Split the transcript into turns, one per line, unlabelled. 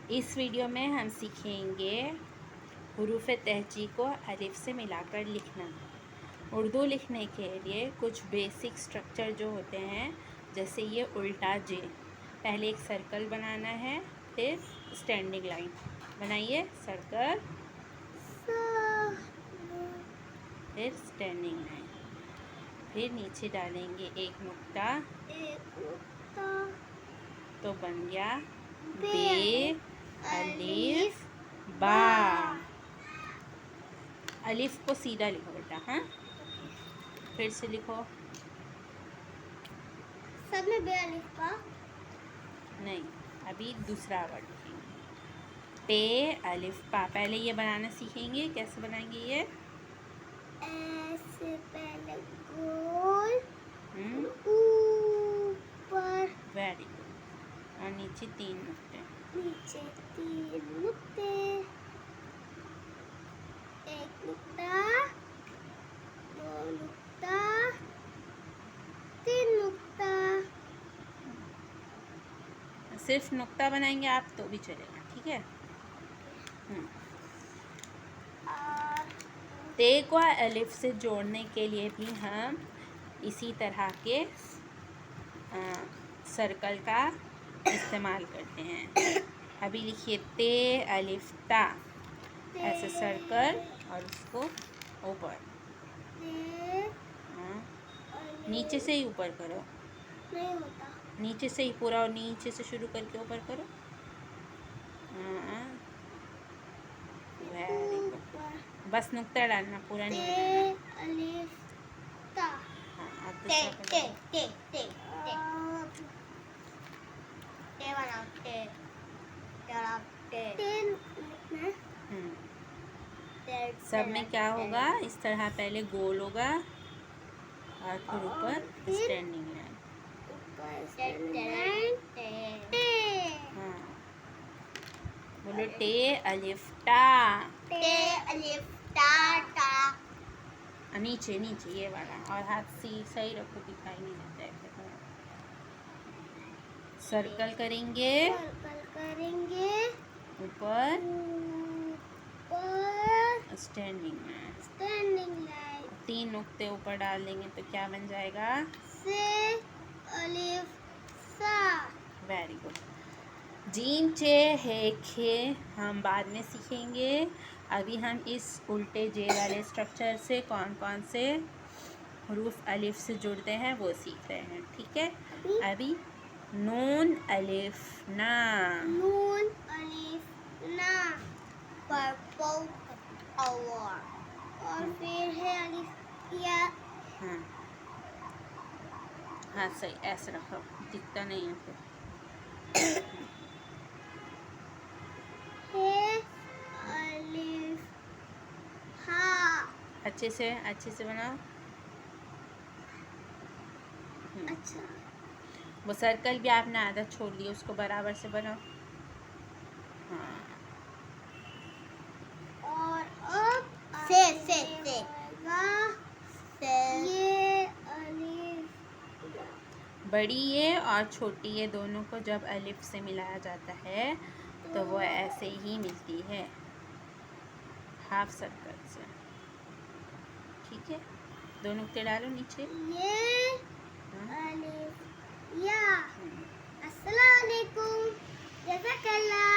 इस वीडियो में हम सीखेंगे हुरूफ तहजी को अलिफ से मिलाकर लिखना। उर्दू लिखने के लिए कुछ बेसिक स्ट्रक्चर जो होते हैं, जैसे ये उल्टा जे। पहले एक सर्कल बनाना है, फिर स्टैंडिंग लाइन बनाइए। सर्कल, फिर स्टैंडिंग लाइन, फिर नीचे डालेंगे एक नुक्ता, तो बन गया बे अलिफ बा। अलिफ को सीधा लिखो बेटा। हाँ, फिर से लिखो।
सब में बे अलिफ बा
नहीं, अभी दूसरा वर्ड लिखेंगे। पे अलिफ पा। पहले ये बनाना सीखेंगे। कैसे बनाएंगे ये?
ऐसे पहले गोल, ऊपर,
वेरी गुड। और नीचे 3 नुक्ते।
नीचे 3 नुक्ते, एक नुक्ता, 2 नुक्ता, 3 नुक्ता।
सिर्फ नुक्ता बनाएंगे आप तो भी चलेगा, ठीक है। ते को अलिफ से जोड़ने के लिए भी हम इसी तरह के सर्कल का इस्तेमाल करते हैं। अभी लिखिए ते अलिफ ता, ऐसे सर्कल और उसको ऊपर। नीचे से ही ऊपर करो।
नहीं होता।
नीचे से ही पूरा, और नीचे से शुरू करके ऊपर करो। Very good. बस नुक्ता डालना, पूरा नहीं बनाना।
अलिफ ता।
हाँ, अब
ते
दूसरा
ते ते ते ते बनाओ। ते
सब में क्या होगा? इस तरह पहले गोल होगा और फिर ऊपर स्टैंडिंग लाइन। हाँ, बोलो टे अलिफ टा।
टे अलिफ टा टा।
नीचे नीचे ये वाला, और हाथ सही रखो, दिखाई नहीं देता है। सर्कल करेंगे,
सर्कल करेंगे,
ऊपर स्टैंडिंग लाइन। 3 नुक्ते ऊपर डाल देंगे तो क्या बन जाएगा?
से अलिफ सा।
Very good. जीम चे है खे हम बाद में सीखेंगे। अभी हम इस उल्टे जे वाले स्ट्रक्चर से कौन कौन से हुरूफ अलिफ से जुड़ते हैं वो सीख रहे हैं, ठीक है। अभी नून अलिफ ना।
नून अलिफ ना। Purple colour. और फिर है अलिफ या।
हाँ हाँ, सही, ऐसे रखो, दिखता नहीं है फिर।
अलिफ हाँ।
अच्छे से बनाओ।
अच्छा,
वो सर्कल भी आपने आधा छोड़ दिया, उसको बराबर से बनाओ। हाँ,
और अब से ये अलिफ
बड़ी ये और छोटी ये दोनों को जब अलिफ से मिलाया जाता है तो वो ऐसे ही मिलती है, हाफ सर्कल से, ठीक है। 2 नुक्ते डालो नीचे।
ये अलिफ या। अस्सलाम वालेकुम, जज़ाकल्लाह।